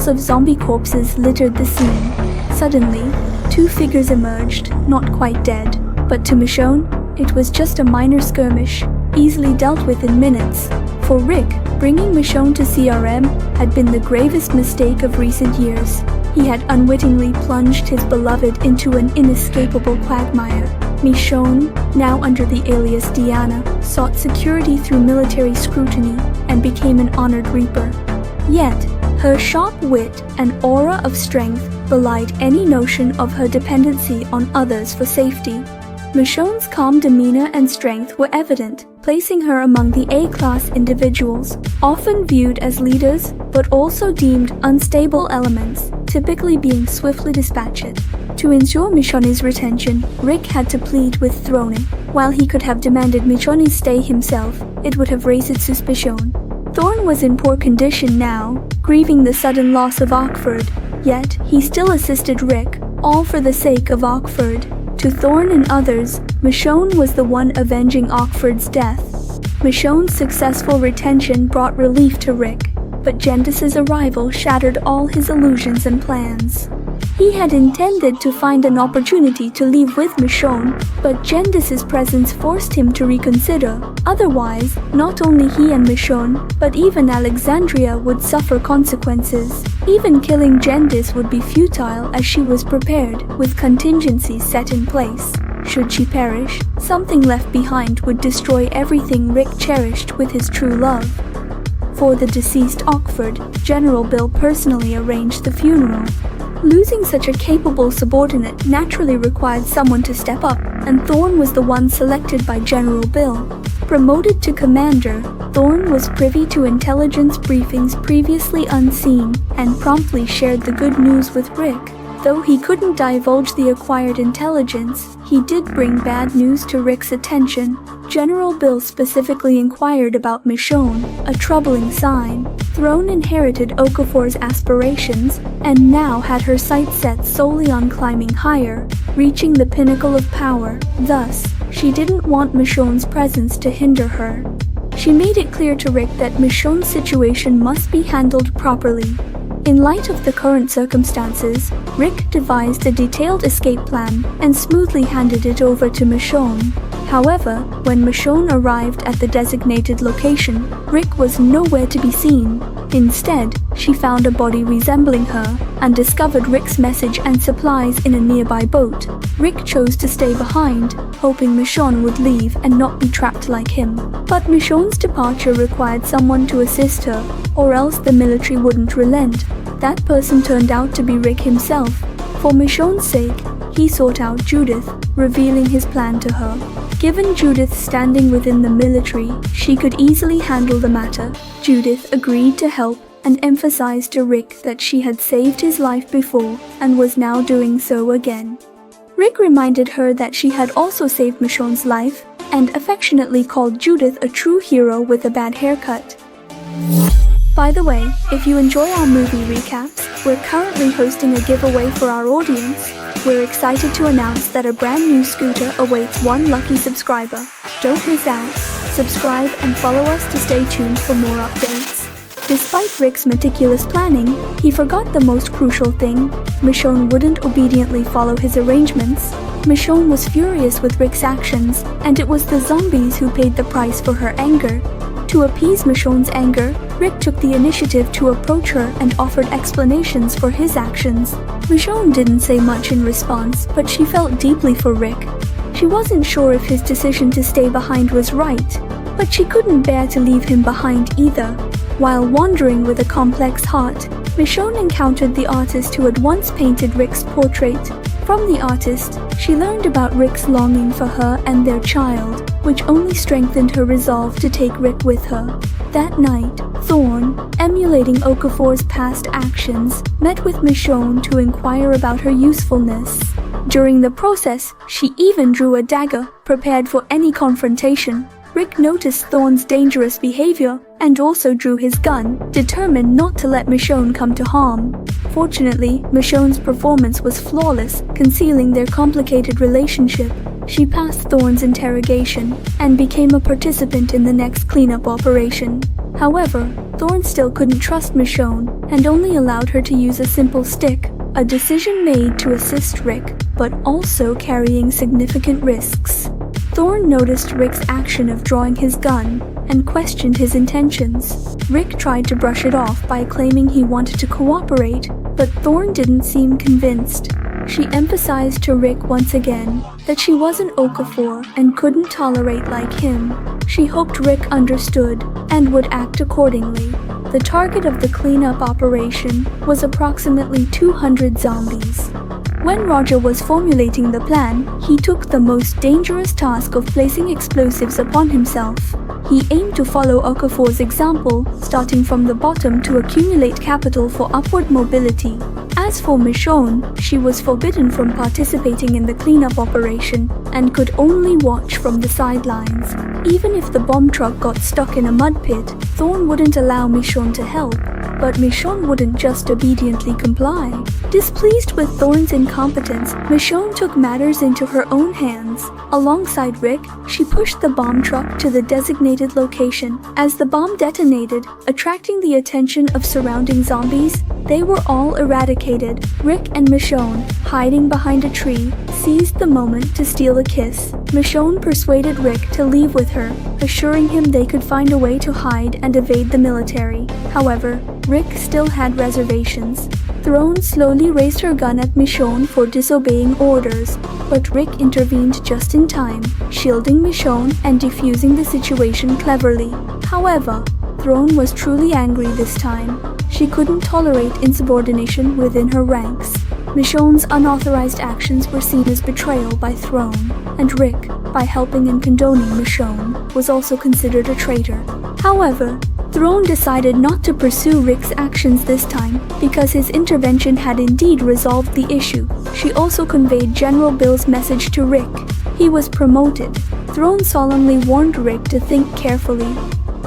Piles of zombie corpses littered the scene. Suddenly, two figures emerged, not quite dead. But to Michonne, it was just a minor skirmish, easily dealt with in minutes. For Rick, bringing Michonne to CRM had been the gravest mistake of recent years. He had unwittingly plunged his beloved into an inescapable quagmire. Michonne, now under the alias Diana, sought security through military scrutiny and became an honored Reaper. Yet, her sharp wit and aura of strength belied any notion of her dependency on others for safety. Michonne's calm demeanor and strength were evident, placing her among the A-class individuals, often viewed as leaders, but also deemed unstable elements, typically being swiftly dispatched. To ensure Michonne's retention, Rick had to plead with Thorne. While he could have demanded Michonne stay himself, it would have raised suspicion. Thorne was in poor condition now, grieving the sudden loss of Arkford, yet he still assisted Rick, all for the sake of Arkford. To Thorne and others, Michonne was the one avenging Arkford's death. Michonne's successful retention brought relief to Rick, but Gendis's arrival shattered all his illusions and plans. He had intended to find an opportunity to leave with Michonne, but Gendis's presence forced him to reconsider. Otherwise, not only he and Michonne, but even Alexandria would suffer consequences. Even killing Gendis would be futile as she was prepared, with contingencies set in place. Should she perish, something left behind would destroy everything Rick cherished with his true love. For the deceased Arkford, General Bill personally arranged the funeral. Losing such a capable subordinate naturally required someone to step up, and Thorne was the one selected by General Bill. Promoted to commander, Thorne was privy to intelligence briefings previously unseen and promptly shared the good news with Rick. Though he couldn't divulge the acquired intelligence, he did bring bad news to Rick's attention. General Bill specifically inquired about Michonne, a troubling sign. Thorne inherited Okafor's aspirations, and now had her sights set solely on climbing higher, reaching the pinnacle of power. Thus, she didn't want Michonne's presence to hinder her. She made it clear to Rick that Michonne's situation must be handled properly. In light of the current circumstances, Rick devised a detailed escape plan and smoothly handed it over to Michonne. However, when Michonne arrived at the designated location, Rick was nowhere to be seen. Instead, she found a body resembling her and discovered Rick's message and supplies in a nearby boat. Rick chose to stay behind, hoping Michonne would leave and not be trapped like him. But Michonne's departure required someone to assist her, or else the military wouldn't relent. That person turned out to be Rick himself. For Michonne's sake, he sought out Judith, revealing his plan to her. Given Judith's standing within the military, she could easily handle the matter. Judith agreed to help and emphasized to Rick that she had saved his life before and was now doing so again. Rick reminded her that she had also saved Michonne's life and affectionately called Judith a true hero with a bad haircut. By the way, if you enjoy our movie recaps, we're currently hosting a giveaway for our audience. We're excited to announce that a brand new scooter awaits one lucky subscriber. Don't miss out. Subscribe and follow us to stay tuned for more updates. Despite Rick's meticulous planning, he forgot the most crucial thing. Michonne wouldn't obediently follow his arrangements. Michonne was furious with Rick's actions, and it was the zombies who paid the price for her anger. To appease Michonne's anger, Rick took the initiative to approach her and offered explanations for his actions. Michonne didn't say much in response, but she felt deeply for Rick. She wasn't sure if his decision to stay behind was right, but she couldn't bear to leave him behind either. While wandering with a complex heart, Michonne encountered the artist who had once painted Rick's portrait. From the artist, she learned about Rick's longing for her and their child, which only strengthened her resolve to take Rick with her. That night, Thorne, emulating Okafor's past actions, met with Michonne to inquire about her usefulness. During the process, she even drew a dagger, prepared for any confrontation. Rick noticed Thorne's dangerous behavior and also drew his gun, determined not to let Michonne come to harm. Fortunately, Michonne's performance was flawless, concealing their complicated relationship. She passed Thorne's interrogation and became a participant in the next cleanup operation. However, Thorne still couldn't trust Michonne and only allowed her to use a simple stick, a decision made to assist Rick, but also carrying significant risks. Thorne noticed Rick's action of drawing his gun and questioned his intentions. Rick tried to brush it off by claiming he wanted to cooperate, but Thorne didn't seem convinced. She emphasized to Rick once again that she wasn't Okafor and couldn't tolerate like him. She hoped Rick understood and would act accordingly. The target of the cleanup operation was approximately 200 zombies. When Roger was formulating the plan, he took the most dangerous task of placing explosives upon himself. He aimed to follow Okafor's example, starting from the bottom to accumulate capital for upward mobility. As for Michonne, she was forbidden from participating in the cleanup operation and could only watch from the sidelines. Even if the bomb truck got stuck in a mud pit, Thorne wouldn't allow Michonne to help. But Michonne wouldn't just obediently comply. Displeased with Thorne's incompetence, Michonne took matters into her own hands. Alongside Rick, she pushed the bomb truck to the designated location. As the bomb detonated, attracting the attention of surrounding zombies, they were all eradicated. Rick and Michonne, hiding behind a tree, seized the moment to steal a kiss. Michonne persuaded Rick to leave with her, assuring him they could find a way to hide and evade the military. However, Rick still had reservations. Thorne slowly raised her gun at Michonne for disobeying orders, but Rick intervened just in time, shielding Michonne and defusing the situation cleverly. However, Thorne was truly angry this time. She couldn't tolerate insubordination within her ranks. Michonne's unauthorized actions were seen as betrayal by Thorne, and Rick, by helping and condoning Michonne, was also considered a traitor. However, Thorne decided not to pursue Rick's actions this time because his intervention had indeed resolved the issue. She also conveyed General Bill's message to Rick. He was promoted. Thorne solemnly warned Rick to think carefully.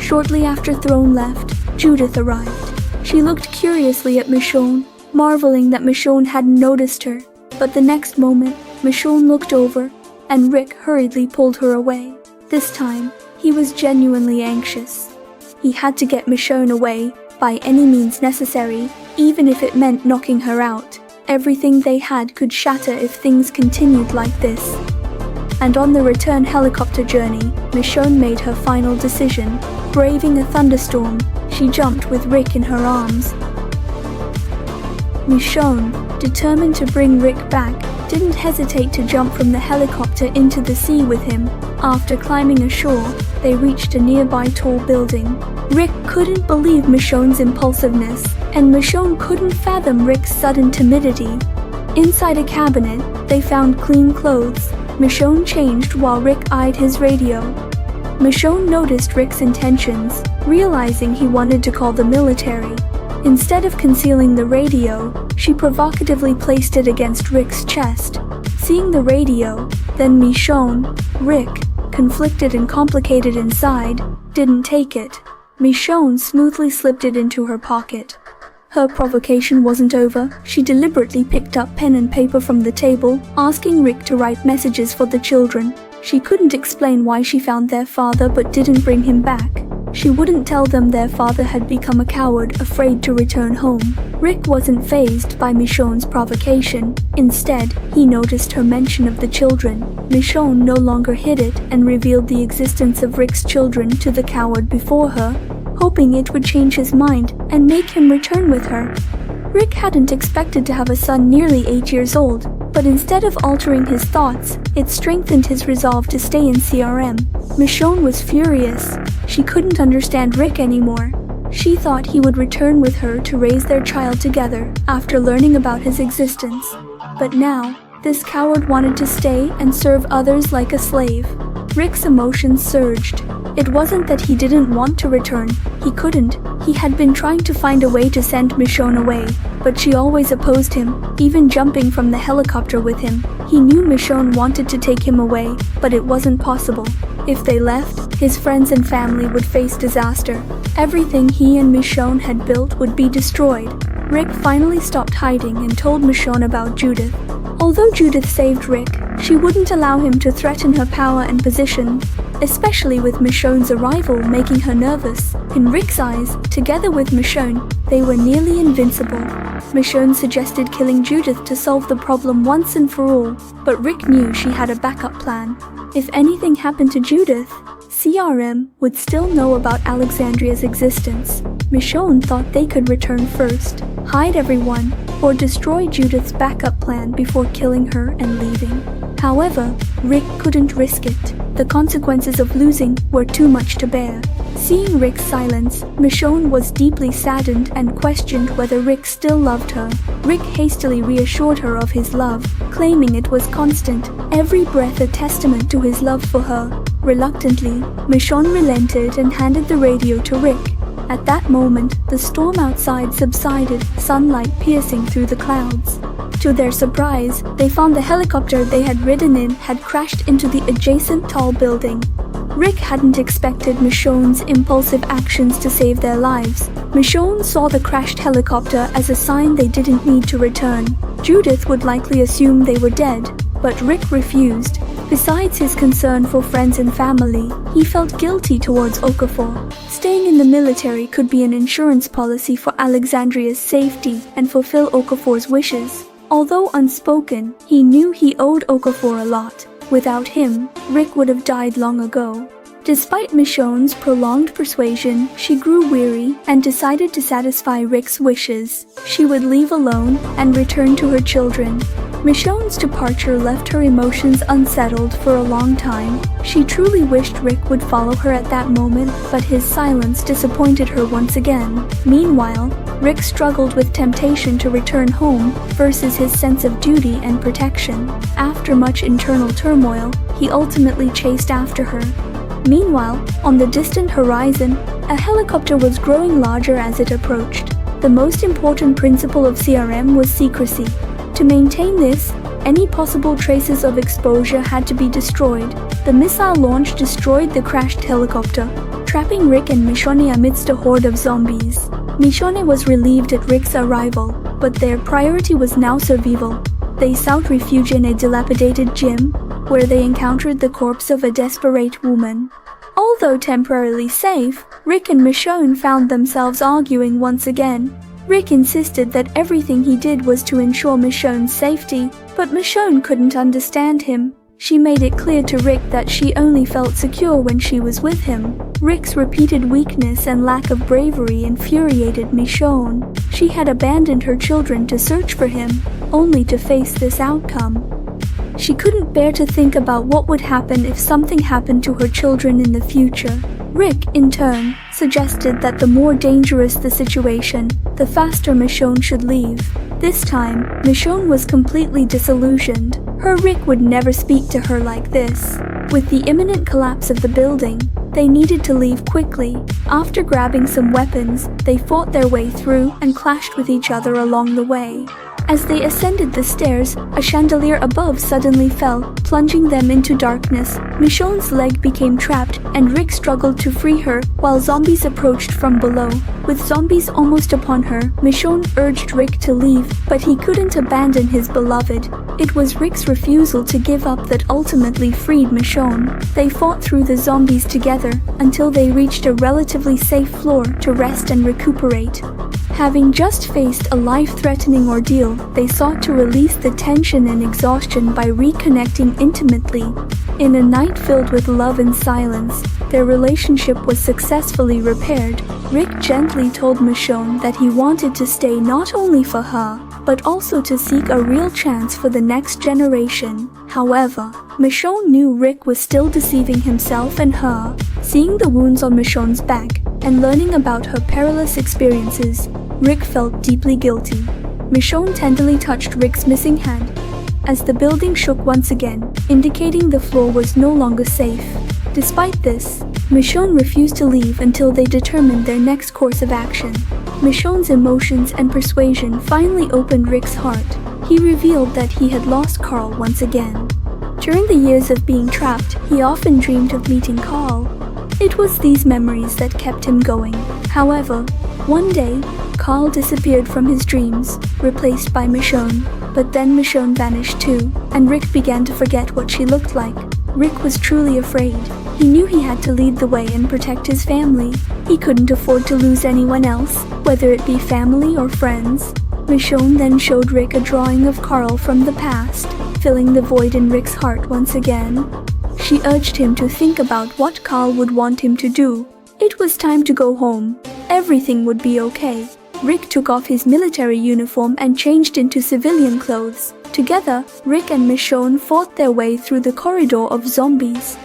Shortly after Thorne left, Judith arrived. She looked curiously at Michonne, marveling that Michonne hadn't noticed her. But the next moment, Michonne looked over, and Rick hurriedly pulled her away. This time, he was genuinely anxious. He had to get Michonne away, by any means necessary, even if it meant knocking her out. Everything they had could shatter if things continued like this. And on the return helicopter journey, Michonne made her final decision. Braving a thunderstorm, she jumped with Rick in her arms. Michonne, determined to bring Rick back, didn't hesitate to jump from the helicopter into the sea with him. After climbing ashore, they reached a nearby tall building. Rick couldn't believe Michonne's impulsiveness, and Michonne couldn't fathom Rick's sudden timidity. Inside a cabinet, they found clean clothes. Michonne changed while Rick eyed his radio. Michonne noticed Rick's intentions, realizing he wanted to call the military. Instead of concealing the radio, she provocatively placed it against Rick's chest. Seeing the radio, then Michonne, Rick, conflicted and complicated inside, didn't take it. Michonne smoothly slipped it into her pocket. Her provocation wasn't over. She deliberately picked up pen and paper from the table, asking Rick to write messages for the children. She couldn't explain why she found their father but didn't bring him back. She wouldn't tell them their father had become a coward, afraid to return home. Rick wasn't fazed by Michonne's provocation. Instead, he noticed her mention of the children. Michonne no longer hid it and revealed the existence of Rick's children to the coward before her, hoping it would change his mind and make him return with her. Rick hadn't expected to have a son nearly 8 years old, but instead of altering his thoughts, it strengthened his resolve to stay in CRM. Michonne was furious. She couldn't understand Rick anymore. She thought he would return with her to raise their child together after learning about his existence. But now, this coward wanted to stay and serve others like a slave. Rick's emotions surged. It wasn't that he didn't want to return. He couldn't. He had been trying to find a way to send Michonne away, but she always opposed him, even jumping from the helicopter with him. He knew Michonne wanted to take him away, but it wasn't possible. If they left, his friends and family would face disaster. Everything he and Michonne had built would be destroyed. Rick finally stopped hiding and told Michonne about Judith. Although Judith saved Rick, she wouldn't allow him to threaten her power and position. especially with Michonne's arrival making her nervous. In Rick's eyes, together with Michonne, they were nearly invincible. Michonne suggested killing Judith to solve the problem once and for all, but Rick knew she had a backup plan. If anything happened to Judith, CRM would still know about Alexandria's existence. Michonne thought they could return first, hide everyone, or destroy Judith's backup plan before killing her and leaving. However, Rick couldn't risk it. The consequences of losing were too much to bear. Seeing Rick's silence, Michonne was deeply saddened and questioned whether Rick still loved her. Rick hastily reassured her of his love, claiming it was constant, every breath a testament to his love for her. Reluctantly, Michonne relented and handed the radio to Rick. At that moment, the storm outside subsided, sunlight piercing through the clouds. To their surprise, they found the helicopter they had ridden in had crashed into the adjacent tall building. Rick hadn't expected Michonne's impulsive actions to save their lives. Michonne saw the crashed helicopter as a sign they didn't need to return. Judith would likely assume they were dead, but Rick refused. Besides his concern for friends and family, he felt guilty towards Okafor. Staying in the military could be an insurance policy for Alexandria's safety and fulfill Okafor's wishes. Although unspoken, he knew he owed Okafor a lot. Without him, Rick would have died long ago. Despite Michonne's prolonged persuasion, she grew weary and decided to satisfy Rick's wishes. She would leave alone and return to her children. Michonne's departure left her emotions unsettled for a long time. She truly wished Rick would follow her at that moment, but his silence disappointed her once again. Meanwhile, Rick struggled with temptation to return home versus his sense of duty and protection. After much internal turmoil, he ultimately chased after her. Meanwhile, on the distant horizon, a helicopter was growing larger as it approached. The most important principle of CRM was secrecy. To maintain this, any possible traces of exposure had to be destroyed. The missile launch destroyed the crashed helicopter, trapping Rick and Michonne amidst a horde of zombies. Michonne was relieved at Rick's arrival, but their priority was now survival. They sought refuge in a dilapidated gym, where they encountered the corpse of a desperate woman. Although temporarily safe, Rick and Michonne found themselves arguing once again. Rick insisted that everything he did was to ensure Michonne's safety, but Michonne couldn't understand him. She made it clear to Rick that she only felt secure when she was with him. Rick's repeated weakness and lack of bravery infuriated Michonne. She had abandoned her children to search for him, only to face this outcome. She couldn't bear to think about what would happen if something happened to her children in the future. Rick, in turn, suggested that the more dangerous the situation, the faster Michonne should leave. This time, Michonne was completely disillusioned. Her Rick would never speak to her like this. With the imminent collapse of the building, they needed to leave quickly. After grabbing some weapons, they fought their way through and clashed with each other along the way. As they ascended the stairs, a chandelier above suddenly fell, plunging them into darkness. Michonne's leg became trapped, and Rick struggled to free her while zombies approached from below. With zombies almost upon her, Michonne urged Rick to leave, but he couldn't abandon his beloved. It was Rick's refusal to give up that ultimately freed Michonne. They fought through the zombies together until they reached a relatively safe floor to rest and recuperate. Having just faced a life-threatening ordeal, they sought to release the tension and exhaustion by reconnecting intimately. In a night filled with love and silence, their relationship was successfully repaired. Rick gently told Michonne that he wanted to stay not only for her, but also to seek a real chance for the next generation. However, Michonne knew Rick was still deceiving himself and her. Seeing the wounds on Michonne's back and learning about her perilous experiences, Rick felt deeply guilty. Michonne tenderly touched Rick's missing hand as the building shook once again, indicating the floor was no longer safe. Despite this, Michonne refused to leave until they determined their next course of action. Michonne's emotions and persuasion finally opened Rick's heart. He revealed that he had lost Carl once again. During the years of being trapped, he often dreamed of meeting Carl. It was these memories that kept him going. However, one day, Carl disappeared from his dreams, replaced by Michonne. But then Michonne vanished too, and Rick began to forget what she looked like. Rick was truly afraid. He knew he had to lead the way and protect his family. He couldn't afford to lose anyone else, whether it be family or friends. Michonne then showed Rick a drawing of Carl from the past, filling the void in Rick's heart once again. She urged him to think about what Carl would want him to do. It was time to go home. Everything would be okay. Rick took off his military uniform and changed into civilian clothes. Together, Rick and Michonne fought their way through the corridor of zombies.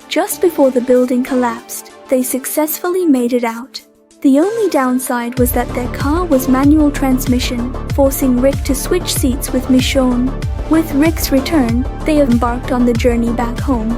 Just before the building collapsed, they successfully made it out. The only downside was that their car was manual transmission, forcing Rick to switch seats with Michonne. With Rick's return, they embarked on the journey back home.